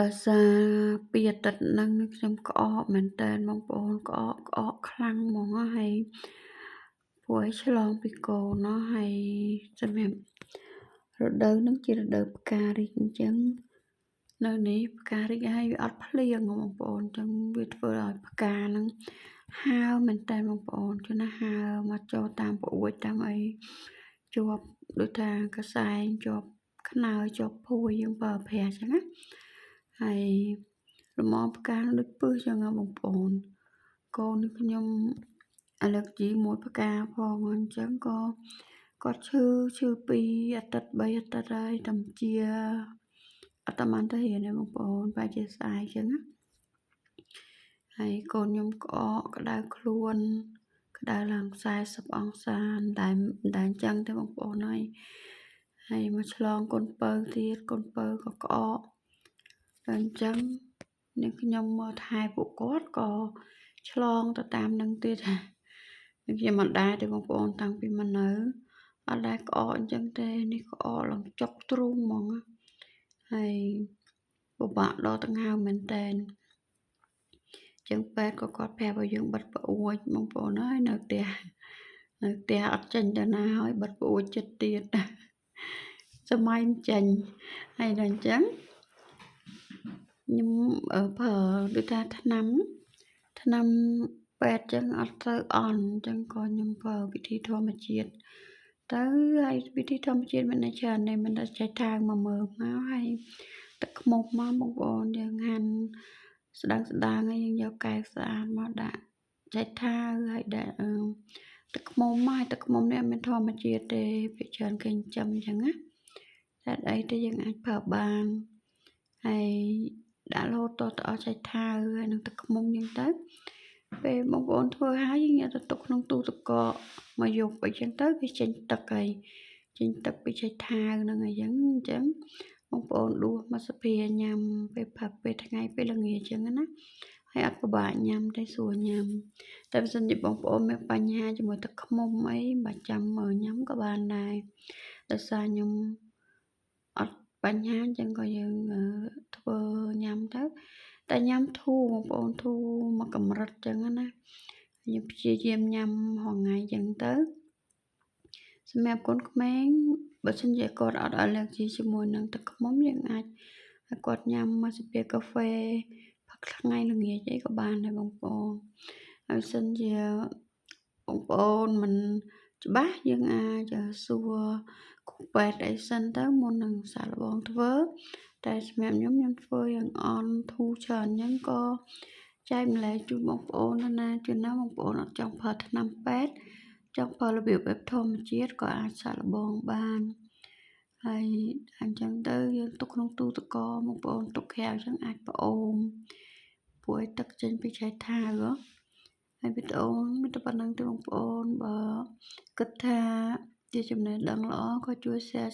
ដោយសារពីអាទិត្យហ្នឹងខ្ញុំក្អកមែនទែនបងប្អូនក្អកខ្លាំងហ្មងហើយព្រោះឲ្យឆ្លងពីកូនហើយសម្រាប់រដូវហ្នឹងជារដូវផ្ការីកអញ្ចឹងនៅនេះផ្ការីកហើយវាអត់ភ្លៀងបងប្អូនអញ្ចឹងវាធ្វើឲ្យផ្កាហ្នឹងហើរមែនទែនបងប្អូនជួនណាហើរមកចូលតាមប្អួចតាមអីជាប់ដូចថាកសែងជាប់ខ្នើយជាប់ភួយយើងប្រើប្រាស់អញ្ចឹងណាហើយលំអផ្កាដូចពឹសអញ្ចឹងបងប្អូនកូននេះខ្ញុំអាឡែកហ្ស៊ីមួយផ្កាផងអញ្ចឹងក៏គាត់ឈឺ2អាទិត្យ3អាទិត្យហើយតែជាអត់តាន់ទៅរៀនទេបងប្អូនប្រហែលជាស្អែកអញ្ចឹងណាហើយកូនខ្ញុំក្អកក្តៅខ្លួនក្តៅឡើង40អង្សាមិនដែលអញ្ចឹងទេបងប្អូនហើយមកឆ្លងកូនពៅទៀតកូនពៅក៏ក្អកតែអញ្ចឹងនាងខ្ញុំមើលថែពួកគាត់ក៏ឆ្លងទៅតាមនឹងទៀតខ្ញុំមិនដែរទេបងប្អូនតាំងពីមកនៅអត់ដែរក្អកអញ្ចឹងទេនេះក្អកឡើងចុកទ្រូងហ្មងហើយពិបាកដកដង្ហើមមែនទែនចឹងពេទ្យក៏គាត់ប្រាប់ឲ្យយើងបិទប្អួចបងប្អូនអើយនៅផ្ទះអត់ចេញទៅណាហើយបិទប្អួចចិត្តទៀតសម័យមិនចេញហើយដល់អញ្ចឹងខ្ញុំប្រើដូចថាថ្នាំពេទ្យចឹងអត់ត្រូវអន់អញ្ចឹងក៏ខ្ញុំប្រើវិធីធម្មជាតិទៅហើយវិធីធម្មជាតិមានតែច្រើនទេមានតែចេះថាងមកមើលមកហើយទឹកខ្មុំមកបងប្អូនយើងហាន់ស្ដើងហើយយើងយកកែវស្អាតមកដាក់ចេះថាហើយដាក់ទឹកខ្មុំហើយទឹកខ្មុំនេះអត់មានធម្មជាតិទេភាគច្រើនគេចិញ្ចឹមអញ្ចឹងណាតែអីទៅយើងអាចប្រើបានហើយដាក់រហូតទាល់តែអស់ចេះថាហើយនឹងទឹកខ្មុំអញ្ចឹងទៅពេលបងប្អូនធ្វើហើយយើងយកទៅទុកក្នុងទូទឹកកកមកយប់អីចឹងទៅវាចេញទឹកហើយចេញទឹកពីចេះថាហ្នឹងអីចឹងបងប្អូនដួសមកសភាញ៉ាំពេលព្រឹកពេលថ្ងៃពេលល្ងាចចឹងណាហើយអត់ពិបាកញ៉ាំទេស្រួលញ៉ាំតែបើសិនជាបងប្អូនមានបញ្ហាជាមួយទឹកខ្មុំអីបើចាំមើលញ៉ាំក៏បានដែរដោយសារខ្ញុំអត់បញ្ហាអញ្ចឹងក៏យើងធ្វើញ៉ាំទៅតែញ៉ាំធូរបងប្អូនធូរមកកម្រិតចឹងណាខ្ញុំព្យាយាមញ៉ាំរាល់ថ្ងៃចឹងទៅសម្រាប់កូនក្មេងបើសិនជាគាត់អត់អាឡែកហ្ស៊ីជាមួយនឹងទឹកខ្មុំយើងអាចឲ្យគាត់ញ៉ាំមកស្ពាកាហ្វេផឹកថ្ងៃល្ងាចអីក៏បានដែរបងប្អូនហើយសិនជាបងប្អូនមិនច្បាស់យើងអាចសួរគ្រូពេទ្យអីសិនទៅមុននឹងសាកល្បងធ្វើតែសម្រាប់ខ្ញុំធ្វើយ៉ាងអន់ធូរច្រើនអញ្ចឹងក៏ចែកម្លែកជូនបងប្អូនណាជួនណាបងប្អូនអត់ចង់ប្រើថ្នាំពេទ្យចង់ប្រើរបៀបបែបធម្មជាតិក៏អាចសាកល្បងបានហើយអញ្ចឹងទៅយើងទុកក្នុងទូទឹកកកបងប្អូនទុកក្រៅអញ្ចឹងអាចផ្អូមព្រោះឲ្យទឹកចេញពីឆៃថាវហើយវីដេអូមានតែប៉ុណ្្នឹងទេបងប្អូនបើគិតថាជាចំណេះដឹងល្អក៏ជួយ share